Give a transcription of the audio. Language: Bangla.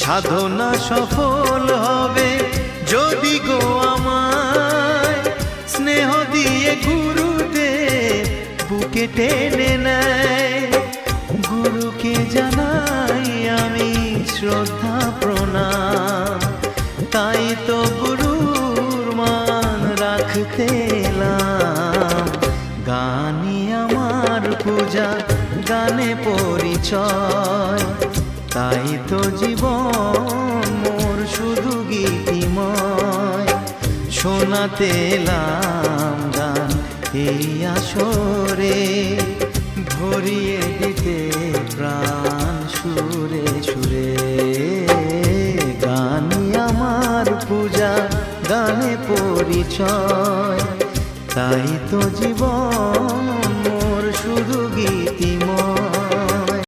সাধনা সফল হবে যদি গো আমায় স্নেহ দিয়ে গুরুদেব বুকে টেনে নেয়। গুরুকে জানাই আমি শ্রদ্ধা প্রণাম, তাই তো গুরুর মান রাখতে এলাম। গানই আমার পূজা, গানে পরিচয়, তাই তো জীবন মোর শুধু গীতিময়। শোনাতে এলাম গান এই আসরে, ভরিয়ে দিতে প্রাণ সুরে সুরে। গানই আমার পূজা, গানে পরিচয়, তাই তো জীবন